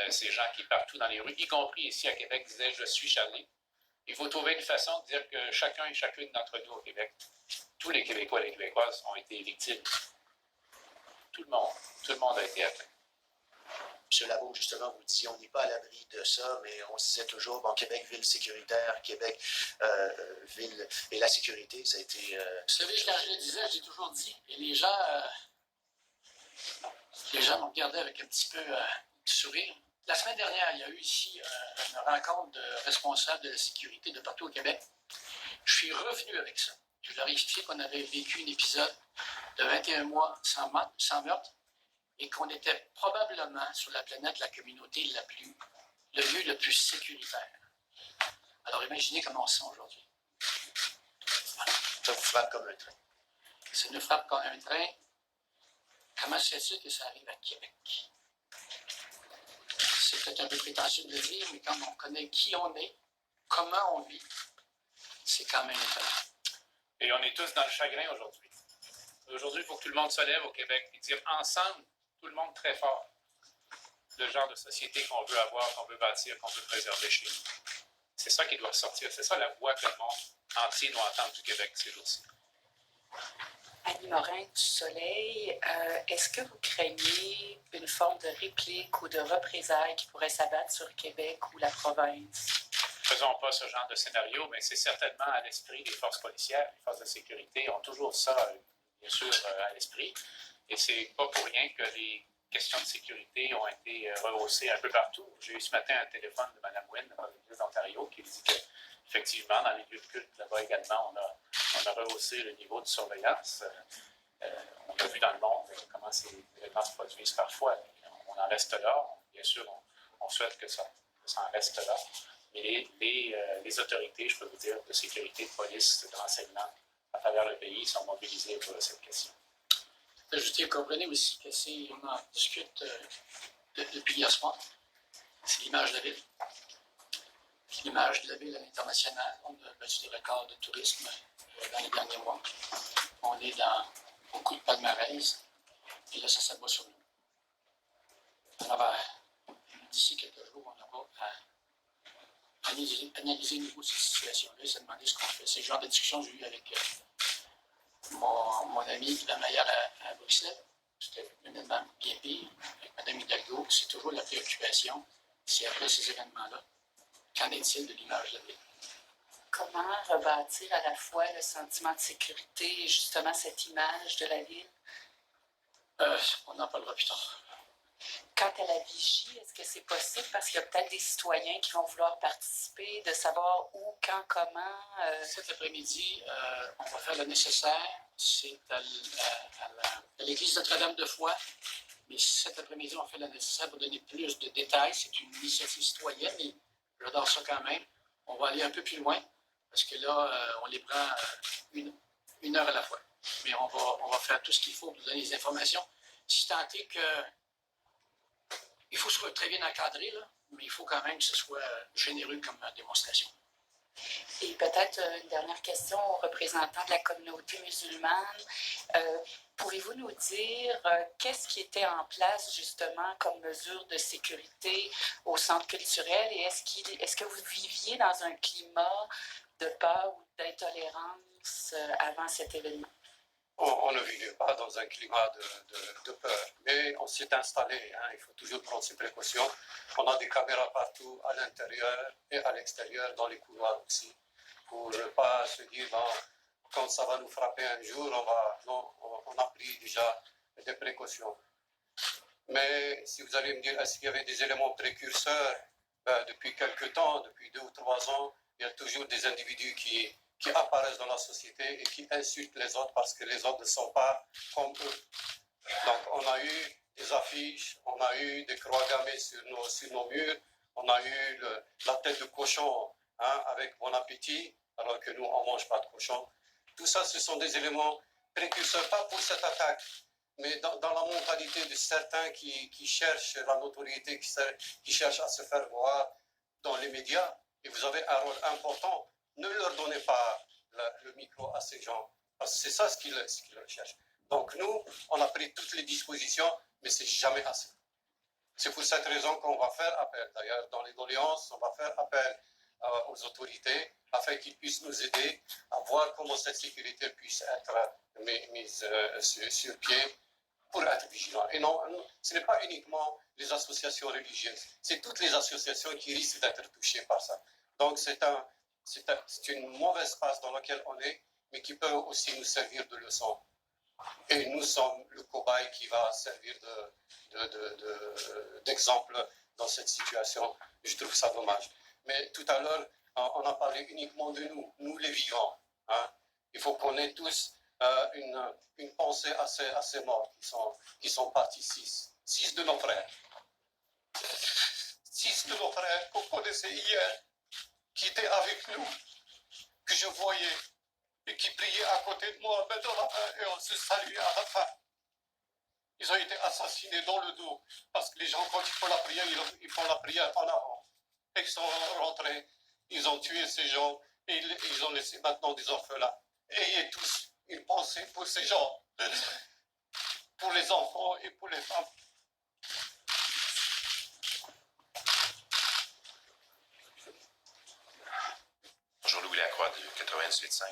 ces gens qui, partout dans les rues, y compris ici à Québec, disaient « Je suis Charlie ». Il faut trouver une façon de dire que chacun et chacune d'entre nous au Québec, tous les Québécois et les Québécoises ont été victimes. Tout le monde a été atteint. M. Labo, justement, vous disiez, on n'est pas à l'abri de ça, mais on se disait toujours, bon, Québec, ville sécuritaire, Québec, ville et la sécurité, ça a été... Vous savez, quand je le disais, j'ai toujours dit, et les gens me regardaient avec un petit peu de sourire. La semaine dernière, il y a eu ici une rencontre de responsables de la sécurité de partout au Québec. Je suis revenu avec ça. Je leur ai expliqué qu'on avait vécu un épisode de 21 mois sans meurtre, et qu'on était probablement sur la planète la communauté le lieu le plus sécuritaire. Alors imaginez comment on se sent aujourd'hui. Voilà. Ça vous frappe comme un train. Ça nous frappe comme un train. Comment se fait-il que ça arrive à Québec? C'est peut-être un peu prétentieux de le dire, mais quand on connaît qui on est, comment on vit, c'est quand même étonnant. Et on est tous dans le chagrin aujourd'hui. Aujourd'hui, il faut que tout le monde se lève au Québec et dire ensemble, tout le monde très fort, le genre de société qu'on veut avoir, qu'on veut bâtir, qu'on veut préserver chez nous. C'est ça qui doit ressortir. C'est ça la voix que le monde entier doit entendre du Québec ces jours-ci. Annie Morin du Soleil, est-ce que vous craignez une forme de réplique ou de représailles qui pourrait s'abattre sur Québec ou la province? Faisons pas ce genre de scénario, mais c'est certainement à l'esprit des forces policières. Les forces de sécurité ont toujours ça, bien sûr, à l'esprit. Et c'est pas pour rien que les questions de sécurité ont été rehaussées un peu partout. J'ai eu ce matin un téléphone de Mme Wynne, dans l'Église d'Ontario, qui dit qu'effectivement, dans les lieux de culte, là-bas également, on a rehaussé le niveau de surveillance. On a vu dans le monde comment ces événements se produisent parfois. On en reste là. Bien sûr, on souhaite que ça en reste là. Mais les autorités, je peux vous dire, de sécurité, de police, de renseignement à travers le pays sont mobilisées pour cette question. Ajouter, comprenez aussi que on en discute depuis hier soir. C'est l'image de la ville. Puis l'image de la ville à l'international. On a battu des records de tourisme dans les derniers mois. On est dans beaucoup de palmarès. Et là, ça s'abat sur nous. Alors, d'ici quelques jours, on aura à analyser nouveau cette situation-là et se demander ce qu'on fait. C'est le genre de discussion que j'ai eu avec mon ami la meilleure à Bruxelles. C'était un événement bien pire avec Mme Hidalgo. C'est toujours la préoccupation. C'est après ces événements-là. Qu'en est-il de l'image de la ville? Comment rebâtir à la fois le sentiment de sécurité et justement cette image de la ville? On en parlera plus tard. Quant à la vigie, est-ce que c'est possible? Parce qu'il y a peut-être des citoyens qui vont vouloir participer, de savoir où, quand, comment. Cet après-midi, on va faire le nécessaire. C'est à l'église Notre-Dame de Foix. Mais cet après-midi, on fait le nécessaire pour donner plus de détails. C'est une initiative citoyenne, mais j'adore ça quand même. On va aller un peu plus loin, parce que là, on les prend une heure à la fois. Mais on va faire tout ce qu'il faut pour donner les informations. Si tant est que... Il faut que ce soit très bien encadré, là, mais il faut quand même que ce soit généreux comme démonstration. Et peut-être une dernière question aux représentants de la communauté musulmane. Pouvez-vous nous dire qu'est-ce qui était en place justement comme mesure de sécurité au centre culturel et est-ce que vous viviez dans un climat de peur ou d'intolérance avant cet événement? On ne vivait pas dans un climat de peur, mais on s'est installé. Il faut toujours prendre ses précautions. On a des caméras partout, à l'intérieur et à l'extérieur, dans les couloirs aussi, pour ne pas se dire, bon, quand ça va nous frapper un jour, on a pris déjà des précautions. Mais si vous allez me dire, est-ce qu'il y avait des éléments précurseurs? Depuis quelques temps, depuis 2 ou 3 ans, il y a toujours des individus qui apparaissent dans la société et qui insultent les autres parce que les autres ne sont pas comme eux. Donc on a eu des affiches, on a eu des croix gammées sur nos murs, on a eu la tête de cochon avec bon appétit, alors que nous on ne mange pas de cochon. Tout ça, ce sont des éléments précurseurs, pas pour cette attaque, mais dans la mentalité de certains qui cherchent la notoriété, qui cherchent à se faire voir dans les médias. Et vous avez un rôle important. Ne leur donnez pas le micro à ces gens, parce que c'est ça ce qu'ils recherchent. Donc nous, on a pris toutes les dispositions, mais c'est jamais assez. C'est pour cette raison qu'on va faire appel. D'ailleurs, dans les doléances, on va faire appel aux autorités afin qu'ils puissent nous aider à voir comment cette sécurité puisse être mise sur pied pour être vigilant. Et non, ce n'est pas uniquement les associations religieuses, c'est toutes les associations qui risquent d'être touchées par ça. Donc c'est une mauvaise passe dans laquelle on est, mais qui peut aussi nous servir de leçon. Et nous sommes le cobaye qui va servir d'exemple dans cette situation. Je trouve ça dommage. Mais tout à l'heure, on a parlé uniquement de nous les vivants. Hein. Il faut qu'on ait tous une pensée à ces morts qui sont partis, six de nos frères. 6 de nos frères qu'on connaissait hier, qui étaient avec nous, que je voyais et qui priaient à côté de moi, main dans la main, et on se saluait à la fin. Ils ont été assassinés dans le dos, parce que les gens, quand ils font la prière, ils font la prière en avant. Et ils sont rentrés, ils ont tué ces gens, et ils ont laissé maintenant des orphelins. Ayez tous une pensée pour ces gens, pour les enfants et pour les femmes. Bonjour, Louis Lacroix de 98.5.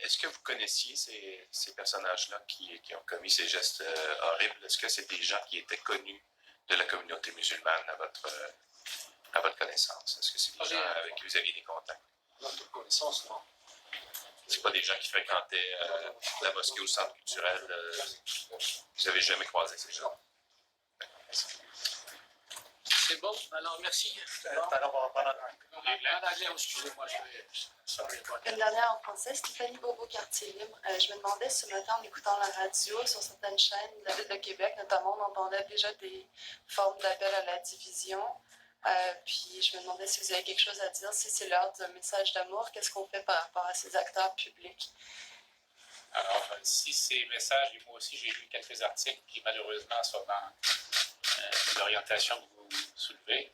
Est-ce que vous connaissiez ces personnages-là qui ont commis ces gestes horribles? Est-ce que c'est des gens qui étaient connus de la communauté musulmane à votre connaissance? Est-ce que c'est des gens avec qui vous aviez des contacts? Notre connaissance, non. C'est pas des gens qui fréquentaient la mosquée ou le centre culturel? Vous n'avez jamais croisé ces gens? C'est bon, alors merci. Excusez-moi, Une dernière en français, Stéphanie Bobo-Quartier Libre. Je me demandais ce matin, en écoutant la radio sur certaines chaînes de la ville de Québec, notamment, on entendait déjà des formes d'appel à la division. Puis je me demandais si vous avez quelque chose à dire, si c'est l'heure d'un message d'amour, qu'est-ce qu'on fait par rapport à ces acteurs publics? Alors, si ces messages, et moi aussi j'ai lu quelques articles qui malheureusement sont dans l'orientation que vous soulevez,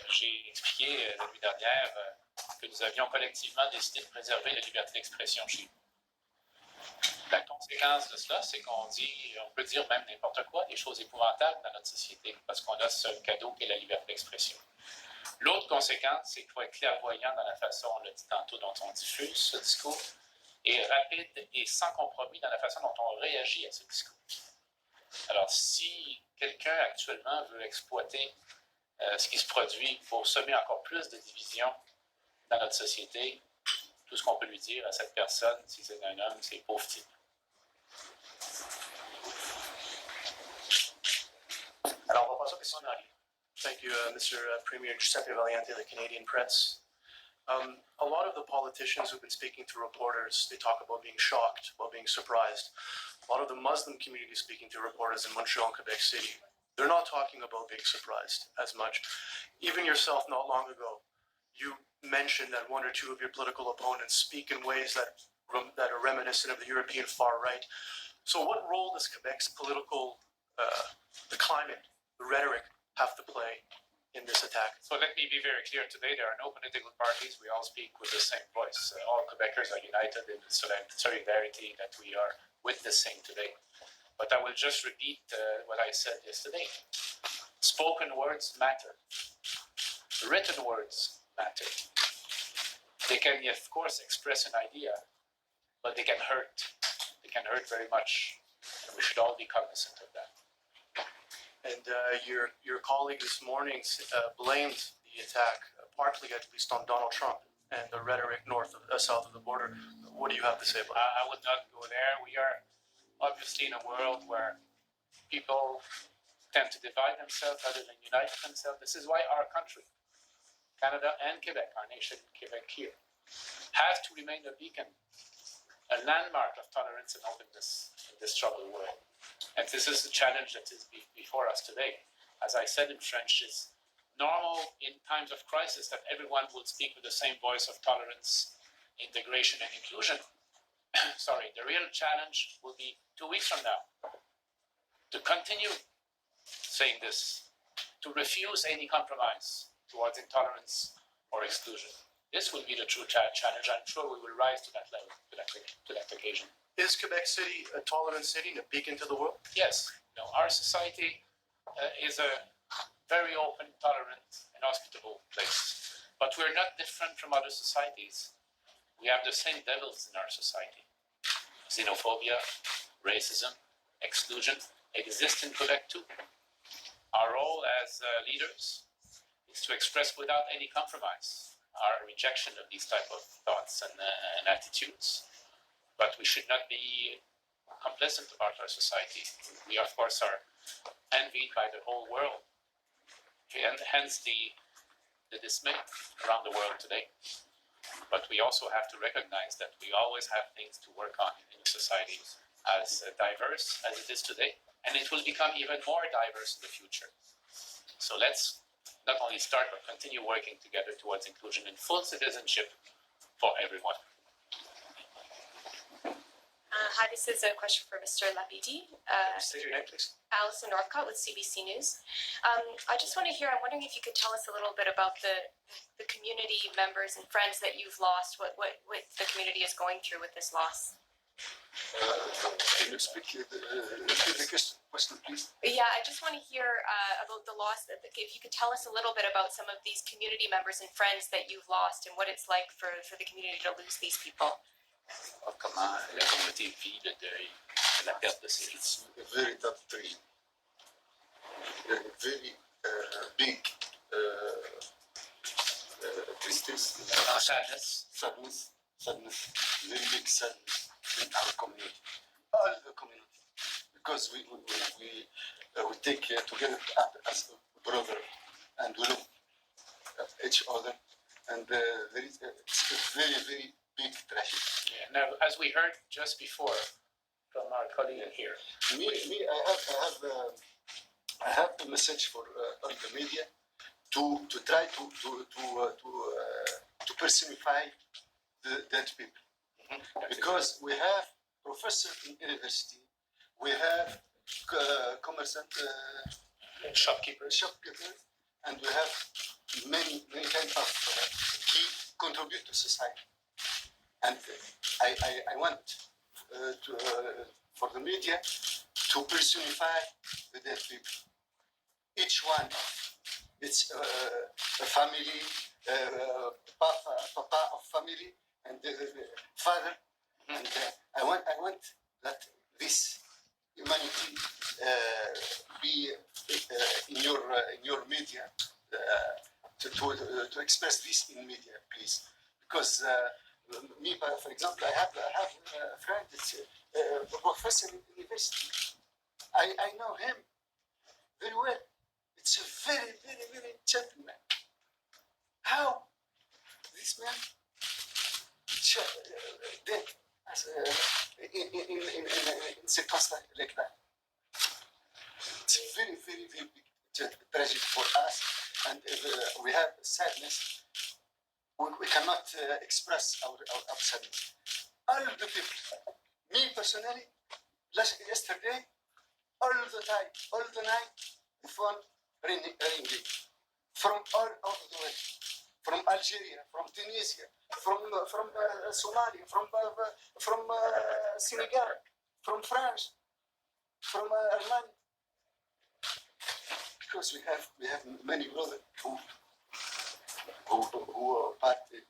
j'ai expliqué la nuit dernière que nous avions collectivement décidé de préserver la liberté d'expression chez nous. La conséquence de cela, c'est qu'on peut dire même n'importe quoi, des choses épouvantables dans notre société, parce qu'on a ce cadeau qui est la liberté d'expression. L'autre conséquence, c'est qu'il faut être clairvoyant dans la façon, on l'a dit tantôt, dont on diffuse ce discours, et rapide et sans compromis dans la façon dont on réagit à ce discours. Alors, si quelqu'un actuellement veut exploiter ce qui se produit pour semer encore plus de divisions dans notre société, tout ce qu'on peut lui dire à cette personne, si c'est un homme, c'est pauvre type. Alors, on va passer au question. Thank you, Mr. Premier Giuseppe Valiante, the Canadian Press. A lot of the politicians who've been speaking to reporters, they talk about being shocked, about being surprised. A lot of the Muslim community speaking to reporters in Montreal and Quebec City, they're not talking about being surprised as much. Even yourself, not long ago, you mentioned that one or two of your political opponents speak in ways that are reminiscent of the European far right. So what role does Quebec's political, the climate, the rhetoric have to play in this attack? So let me be very clear today, there are no political parties, we all speak with the same voice. All Quebecers are united in the solidarity that we are witnessing today. But I will just repeat what I said yesterday. Spoken words matter. Written words matter. They can, of course, express an idea, but they can hurt. They can hurt very much. And we should all be cognizant of that. And your colleague this morning blamed the attack, partly at least, on Donald Trump and the rhetoric south of the border. What do you have to say about that? I would not go there. We are obviously in a world where people tend to divide themselves rather than unite themselves. This is why our country, Canada and Quebec, our nation, Quebec here, have to remain a beacon, a landmark of tolerance and openness in this troubled world. And this is the challenge that is before us today. As I said in French, it's normal in times of crisis that everyone will speak with the same voice of tolerance, integration, and inclusion. Sorry, the real challenge will be 2 weeks from now to continue saying this, to refuse any compromise towards intolerance or exclusion. This will be the true challenge. I'm sure we will rise to that level, to that occasion. Is Quebec City a tolerant city and a beacon to the world? Yes, our society is a very open, tolerant, and hospitable place. But we're not different from other societies. We have the same devils in our society. Xenophobia, racism, exclusion exist in Quebec too. Our role as leaders is to express without any compromise our rejection of these type of thoughts and attitudes. But we should not be complacent about our society. We, of course, are envied by the whole world, and hence the dismay around the world today. But we also have to recognize that we always have things to work on in a society as diverse as it is today, and it will become even more diverse in the future. So let's not only start, but continue working together towards inclusion and full citizenship for everyone. Hi, this is a question for Mr. Lapidi. State your name, please. Alison Northcott with CBC News. I just want to hear, I'm wondering if you could tell us a little bit about the community members and friends that you've lost, what the community is going through with this loss. Can you repeat the question, please? Yeah, I just want to hear about the loss. If you could tell us a little bit about some of these community members and friends that you've lost and what it's like for the community to lose these people. Comment la communauté vit le deuil de la perte de ces gens. It's a very tough dream. A very big tristesse, sadness, very big sadness in our community, all the community, because we take together as a brother, and we love each other, and there is it's a very, very big tragedy. Yeah. Now, as we heard just before from our colleague here, I have a message for all the media to try to personify the dead people. Because we have professors in university, we have commerciant, shopkeepers, and we have many kinds of key contribute to society. And I want for the media to personify the dead people. Each one, it's a family, papa of family, and father. And I want that this humanity be in your media to express this in media, please, because. Me, for example, I have a friend that's a professor in the university. I know him very well. It's a very, very, very gentleman. How this man dead in circumstances like that? It's very, very, very big tragedy for us, and we have sadness. We cannot express our sadness. All the people, me personally, yesterday, all the time, all the night, the phone ringing, from all over the world, from Algeria, from Tunisia, from Somalia, from Senegal, from France, from Armenia, because we have many brothers who are part in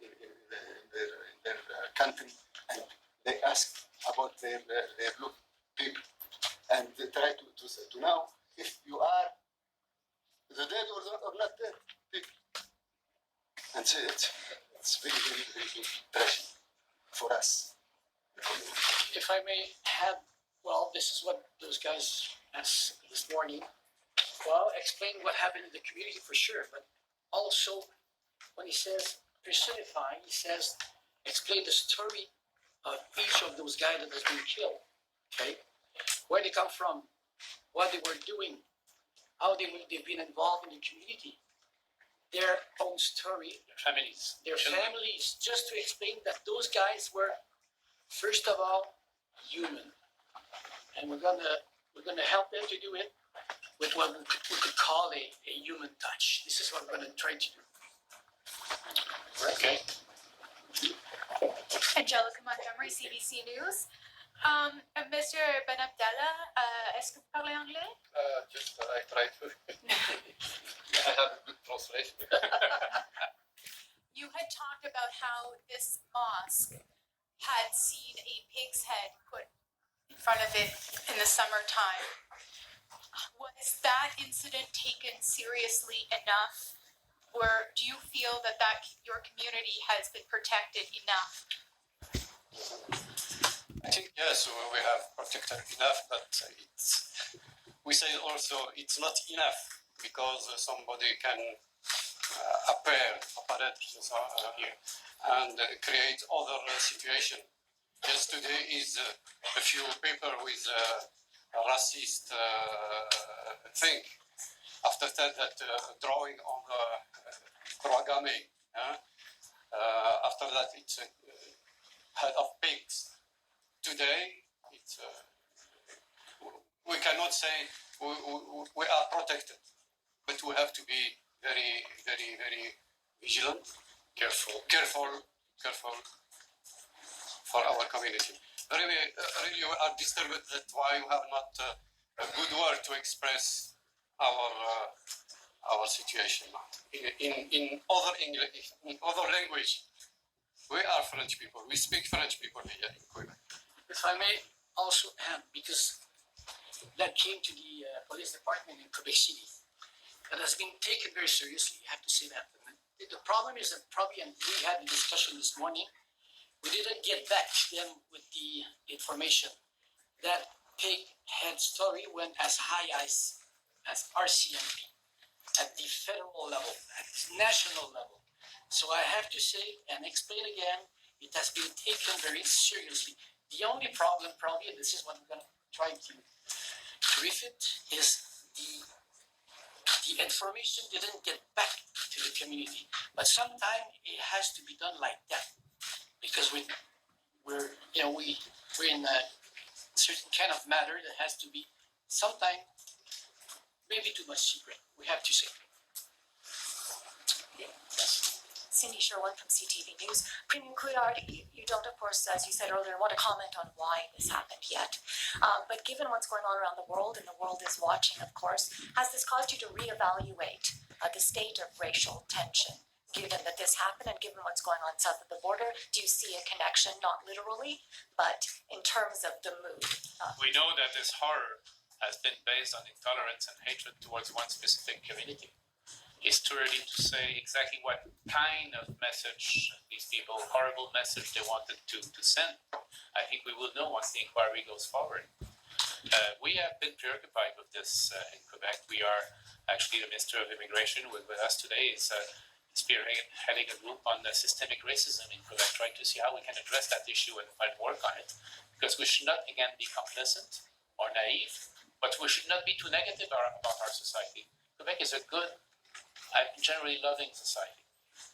their country, and they ask about their local people, and they try to know if you are the dead or not dead people. And so it's very, very, very big tragedy for us. If I may add, well, this is what those guys asked this morning. Well, explain what happened in the community for sure, but also when he says personify, he says explain the story of each of those guys that has been killed. Okay, where they come from, what they were doing, how they've been involved in the community, their own story, their families, just to explain that those guys were, first of all, human, and we're gonna help them to do it with what we could call a human touch. This is what we're gonna try to do. Okay. Angelica Montgomery, CBC News. Monsieur Ben Abdallah, est-ce que vous parlez anglais? Just I try to. I have a good translation. You had talked about how this mosque had seen a pig's head put in front of it in the summertime. Was that incident taken seriously enough, or do you feel that your community has been protected enough? I think yes, we have protected enough, but we say also it's not enough because somebody can appear here and create other situation. Just today is a few paper with a racist thing. After that, drawing on the Kuragame. After that, it's a head of pigs. Today, it's we cannot say we are protected, but we have to be very, very, very vigilant, careful for our community. Really, we are disturbed that why you have not a good word to express our situation in other English, in other language. We are French people. We speak French people here in Quebec. If I may also add, because that came to the police department in Quebec City, that has been taken very seriously. You have to say that. And the problem is that probably, and we had a discussion this morning, we didn't get back to them with the information. That pig head story went as high as RCMP at the federal level, at the national level. So I have to say and explain again, it has been taken very seriously. The only problem, probably, and this is what I'm going to try to refit, is the information didn't get back to the community. But sometimes it has to be done like that, because we're in a certain kind of matter that has to be sometimes maybe too much secret. We have to say. Cindy Sherwin from CTV News. Premier Couillard, you don't, of course, as you said earlier, want to comment on why this happened yet. But given what's going on around the world, and the world is watching, of course, has this caused you to reevaluate the state of racial tension? Given that this happened and given what's going on south of the border, do you see a connection, not literally, but in terms of the mood? We know that this horror has been based on intolerance and hatred towards one specific community. It's too early to say exactly what kind of message these people, horrible message they wanted to send. I think we will know once the inquiry goes forward. We have been preoccupied with this in Quebec. We are actually, the Minister of Immigration with us today is spearheading a group on systemic racism in Quebec, trying to see how we can address that issue and work on it. Because we should not, again, be complacent or naive, but we should not be too negative about our society. Quebec is a good, generally loving society.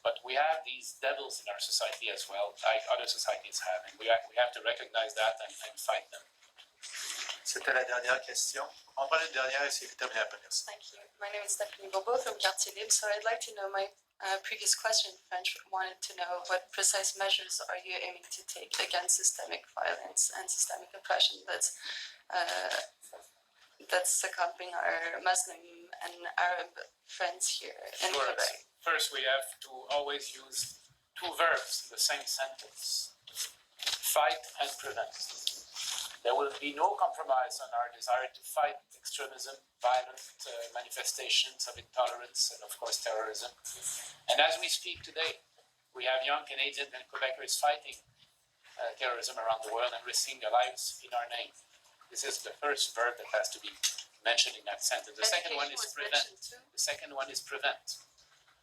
But we have these devils in our society as well, like other societies have, and we have to recognize that and fight them. C'était la dernière question. On prend une dernière et c'est terminé après. Merci. Thank you. My name is Stephanie Bobo from Quartier Libre. So I'd like to know, my previous question in French wanted to know what precise measures are you aiming to take against systemic violence and systemic oppression that's accompanying our Muslim and Arab friends here in Quebec. First, we have to always use two verbs in the same sentence: fight and prevent. There will be no compromise on our desire to fight extremism, violent manifestations of intolerance, and of course terrorism. And as we speak today, we have young Canadians and Quebecers fighting terrorism around the world and risking their lives in our name. This is the first verb that has to be mentioned in that sentence. The second one is prevent. The second one is prevent.